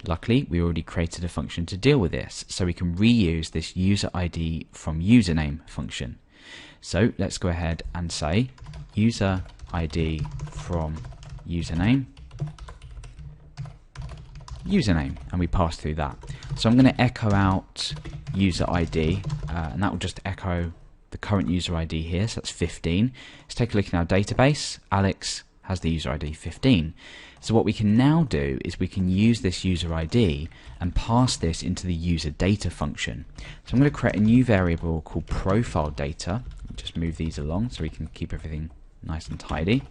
luckily we already created a function to deal with this, so we can reuse this user ID from username function. So let's go ahead and say user ID from username, and we pass through that. So I'm going to echo out user ID, and that will just echo the current user ID here, so that's 15. Let's take a look in our database. Alex has the user ID 15. So what we can now do is we can use this user ID and pass this into the user data function. So I'm going to create a new variable called profile data. Just move these along so we can keep everything nice and tidy.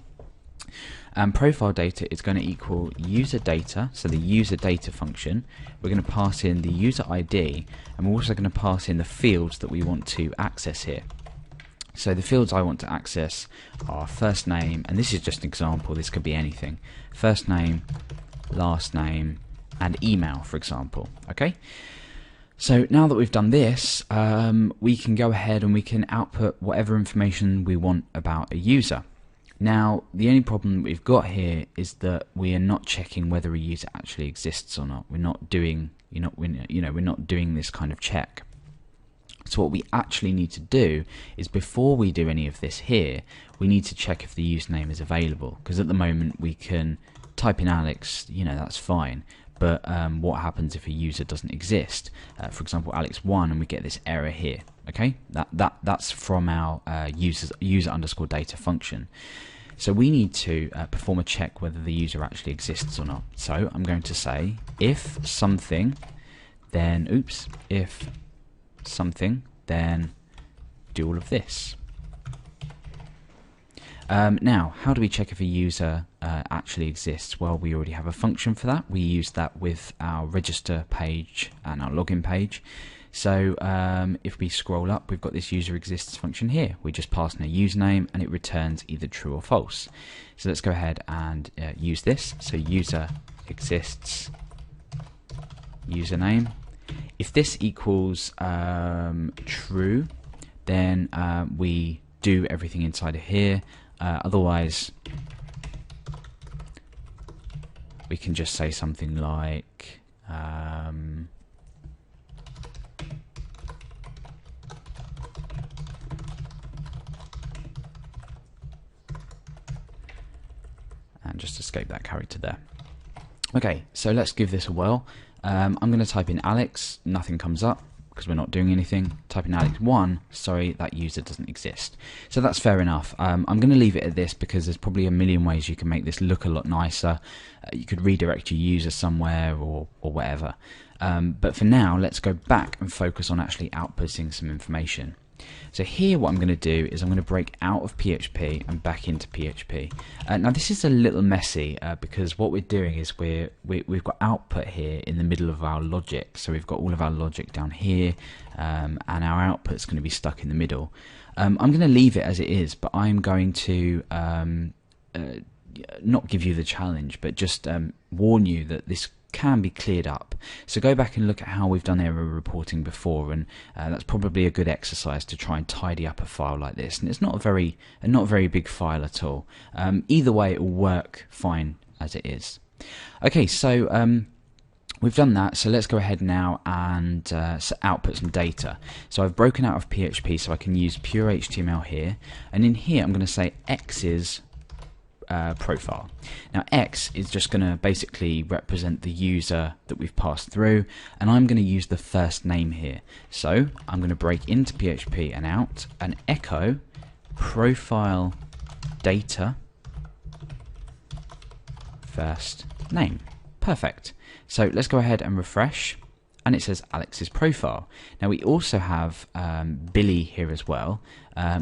Profile data is going to equal user data, so the user data function. We're going to pass in the user ID, and we're also going to pass in the fields that we want to access here. So the fields I want to access are first name, and this is just an example, this could be anything. First name, last name, and email, for example. Okay. So now that we've done this, we can go ahead and we can output whatever information we want about a user. Now, the only problem that we've got here is that we are not checking whether a user actually exists or not. We're not doing, we're not doing this kind of check. So what we actually need to do is, before we do any of this here, we need to check if the username is available. Because at the moment we can type in Alex, that's fine. But what happens if a user doesn't exist? For example, Alex1, and we get this error here. Okay, that's from our user underscore data function. So we need to perform a check whether the user actually exists or not. So I'm going to say if something, then if something, then do all of this. Now, how do we check if a user actually exists? Well, we already have a function for that. We use that with our register page and our login page. So if we scroll up, we've got this user exists function here. We just pass in a username and it returns either true or false. So let's go ahead and use this. So user exists username. If this equals true, then we do everything inside of here. Otherwise, we can just say something like and just escape that character there. Okay, so let's give this a whirl. I'm going to type in Alex, nothing comes up because we're not doing anything. Type in Alex1, sorry, that user doesn't exist. So that's fair enough. I'm going to leave it at this because there's probably a million ways you can make this look a lot nicer. You could redirect your user somewhere or whatever. But for now, let's go back and focus on actually outputting some information. So here what I'm going to do is I'm going to break out of PHP and back into PHP. Now this is a little messy because what we're doing is we've got output here in the middle of our logic. So we've got all of our logic down here and our output's going to be stuck in the middle. I'm going to leave it as it is, but I'm going to not give you the challenge, but just warn you that this can be cleared up. So go back and look at how we've done error reporting before, and that's probably a good exercise to try and tidy up a file like this. And it's not a very big file at all. Either way, it will work fine as it is. Okay, so we've done that. So let's go ahead now and output some data. So I've broken out of PHP, so I can use pure HTML here, and in here I'm going to say X's profile. Now X is just going to basically represent the user that we've passed through, and I'm going to use the first name here. So I'm going to break into PHP and out and echo profile data first name. Perfect. So let's go ahead and refresh, and it says Alex's profile. Now we also have Billy here as well,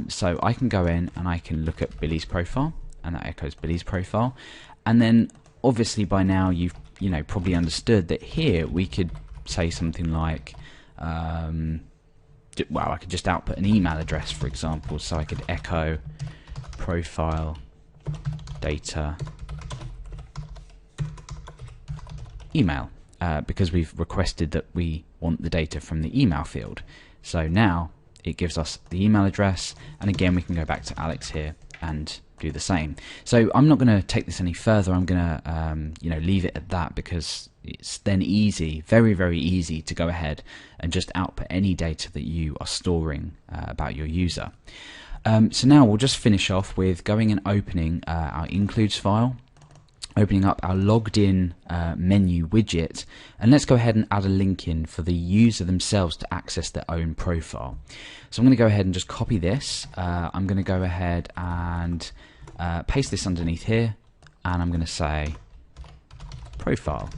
so I can go in and I can look at Billy's profile, and that echoes Billy's profile. And then obviously by now you've probably understood that here we could say something like well, I could just output an email address, for example. So I could echo profile data email because we've requested that we want the data from the email field. So now it gives us the email address, and again we can go back to Alex here and do the same. So I'm not going to take this any further. I'm going to leave it at that, because it's then easy, very, very easy to go ahead and just output any data that you are storing about your user. So now we'll just finish off with going and opening our includes file, opening up our logged in menu widget, and let's go ahead and add a link in for the user themselves to access their own profile. So I'm going to go ahead and just copy this. I'm going to go ahead and paste this underneath here, and I'm going to say profile.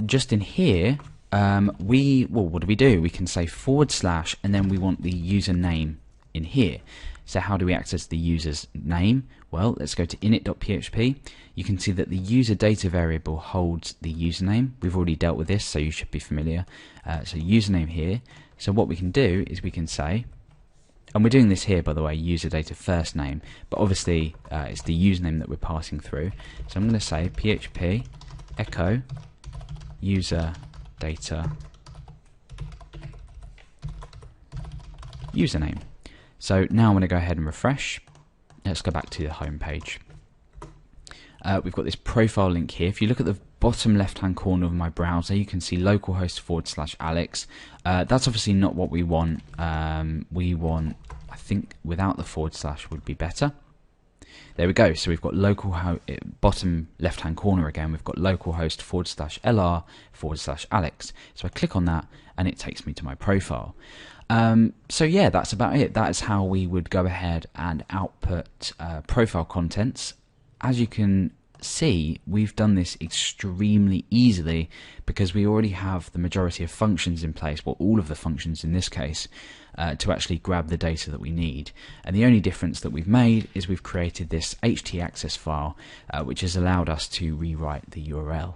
Just in here, what do we do? We can say / and then we want the username in here. So how do we access the user's name? Well, let's go to init.php. You can see that the user data variable holds the username. We've already dealt with this, so you should be familiar. So username here. So what we can do is we can say, and we're doing this here, by the way, user data first name, but obviously it's the username that we're passing through. So I'm going to say PHP echo user data username. So now I'm going to go ahead and refresh. Let's go back to the home page. We've got this profile link here. If you look at the bottom left hand corner of my browser, you can see localhost / Alex. That's obviously not what we want. We want, I think, without the / would be better. There we go. So we've got bottom left hand corner again, we've got localhost / LR / Alex. So I click on that and it takes me to my profile. So yeah, that's about it. That is how we would go ahead and output profile contents. As you can see, we've done this extremely easily because we already have the majority of functions in place, well, all of the functions in this case, to actually grab the data that we need. And the only difference that we've made is we've created this htaccess file, which has allowed us to rewrite the URL.